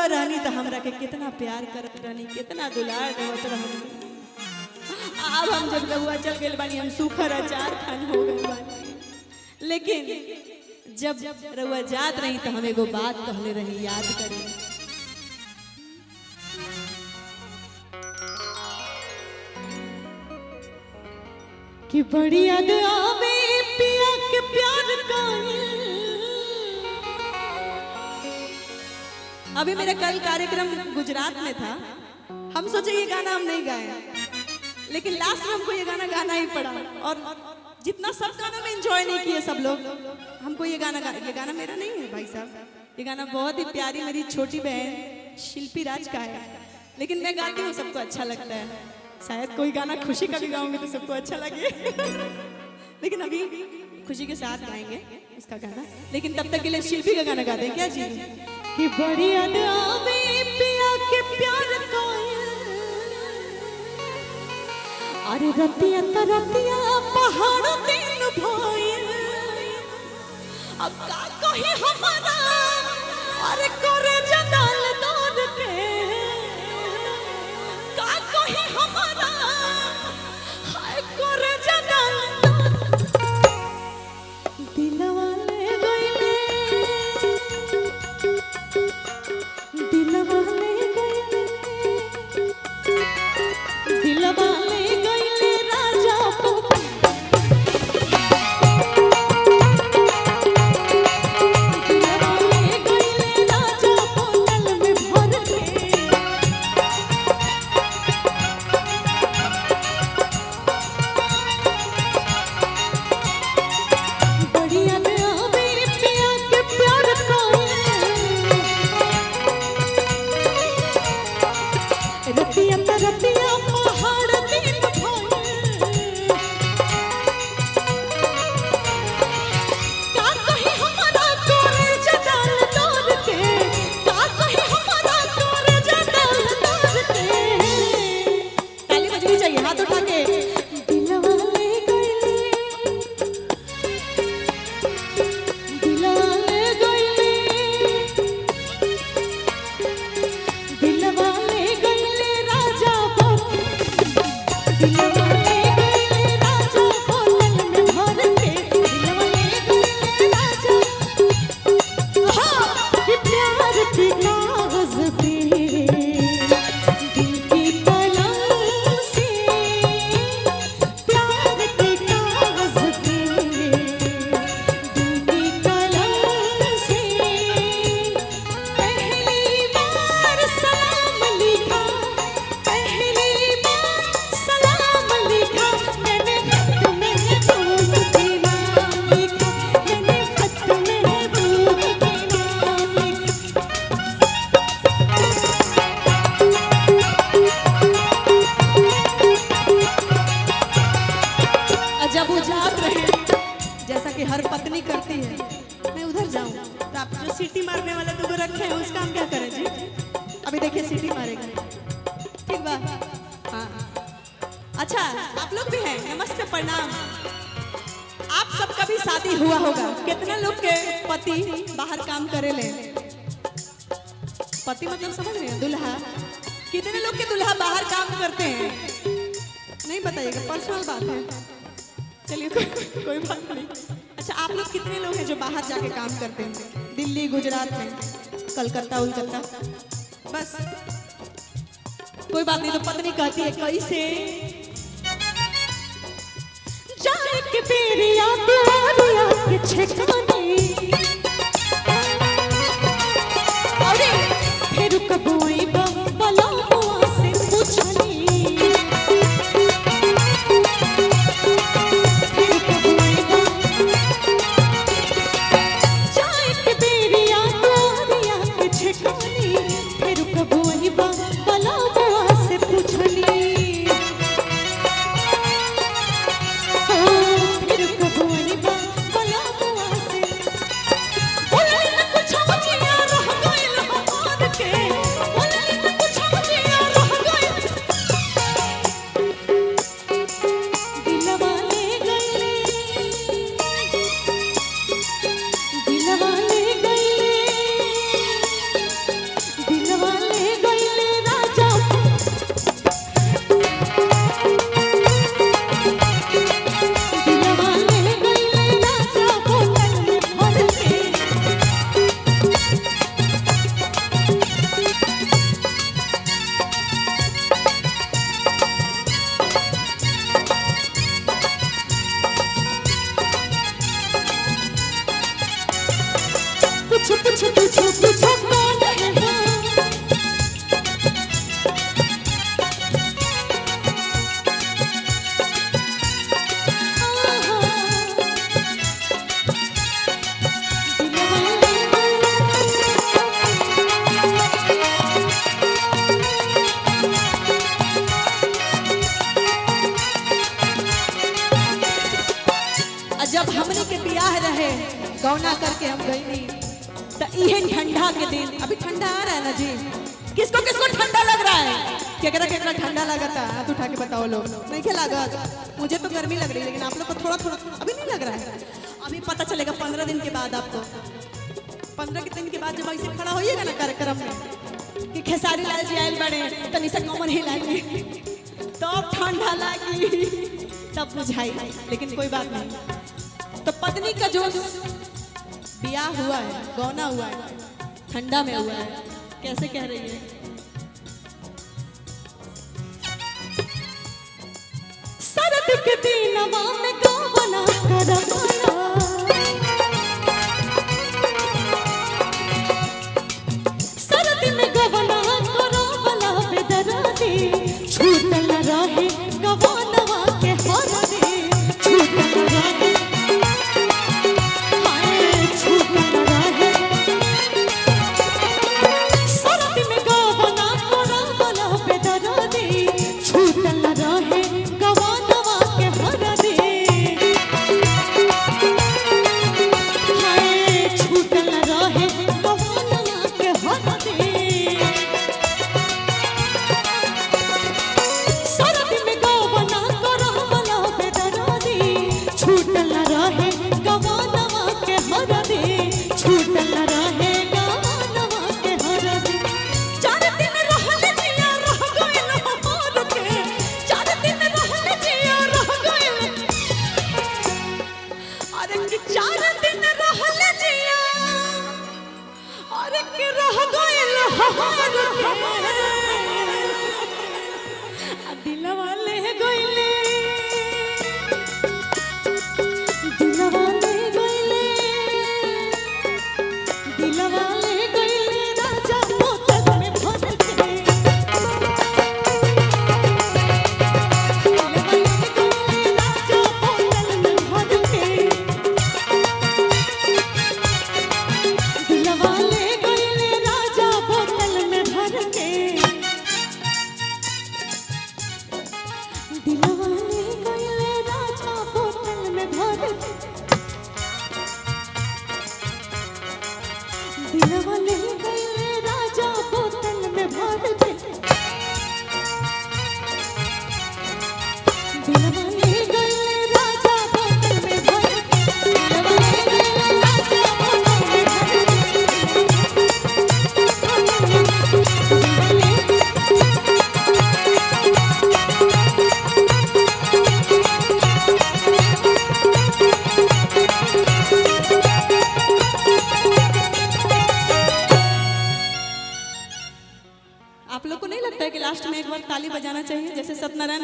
रउआ रहनी तो हमरा के कितना प्यार करत रहनी, कितना दुलार देवत रहनी। अब हम जब रउआ चल गइल बानी हम सुखर अचार खान हो गइल बानी। लेकिन जब रउआ जात रही तो हम एगो बात कहले रही, याद करी। कि बड़ी याद आवे पिया के प्यार का। अभी मेरा कल कार्यक्रम गुजरात में था, हम सोचे ये गाना हम नहीं गाए, लेकिन लास्ट में हमको ये गाना गाना ही पड़ा। और जितना सब गानों में एंजॉय नहीं किए सब लोग, हमको ये गाना मेरा नहीं है भाई साहब, ये गाना बहुत ही प्यारी मेरी छोटी बहन शिल्पी राज का है। लेकिन मैं गाती हूँ, सबको अच्छा लगता है। शायद कोई गाना खुशी का भी गाऊंगी तो सबको अच्छा लगे। लेकिन अभी खुशी के साथ गाएंगे उसका गाना, लेकिन तब तक के लिए शिल्पी का गाना गाते हैं क्या जी? कि बड़ी याद आवे पिया के प्यार का। अरे रतिया तरतिया पहाड़ दिन भोई, अब का कहे हमारा। अरे करे जंगल तोड़ के का कहे हमारा। हाय करे जंगल दिलवा ले गइले, दिलवा ले गइले, दिलवा ले गइले राजा को। हर पत्नी करती है, मैं उधर जाऊं तो आप जो सीटी मारने वाला तो रखे हैं उसका हम क्या करें जी? अभी देखिए सीटी मारेगा, ठीक बा? हाँ अच्छा, आप लोग भी हैं, नमस्ते प्रणाम। आप सबका भी शादी हुआ होगा, कितने लोग के पति बाहर काम करे ले? पति मतलब समझ रहे हैं, दुल्हा। कितने लोग के दुल्हा बाहर काम करते हैं? नहीं बताइएगा, पर्सनल बात है, चलिए कोई बात नहीं। अच्छा, आप लोग कितने लोग हैं जो बाहर जाके काम करते हैं? दिल्ली, गुजरात में, कलकत्ता उलकत्ता, बस कोई बात नहीं। तो पत्नी कहती है कैसे जाए के पेरिया दुआरिया के छेकनी, अरे फिर कबोई बला से पूछनी, गौना करके हम गई नहीं तो ये ठंडा के दिन, अभी ठंडा आ रहा है ना जी, किसको किसको ठंडा लग रहा है? केकरा केकरा ठंडा लगा था हाथ उठा के बताओ लोग। नहीं क्या लगा? मुझे तो गर्मी लग रही है, लेकिन आप लोग को थोड़ा थोड़ा अभी नहीं लग रहा है। अभी पता चलेगा 15 दिन के बाद आपको। 15 दिन के बाद जब ऐसे खड़ा होइएगा ना कार्यक्रम में कि खेसारी लाल जी आयल बड़े तनी से कमर हिलाएंगे तब ठंडा लगी तब बुझाई, लेकिन कोई बात नहीं। तो पत्नी का जो ब्याह हुआ है, गौना हुआ है, ठंडा में हुआ है, कैसे कह रही है? सरद के दिनवा में गौना करवाया, सरद में गौना करवाला बेदराती, छूटल रहे गौनवा के हरदी, छूटल रहे आप लोग को नहीं लगता है कि लास्ट में एक बार ताली बजाना चाहिए जैसे सत्यनारायण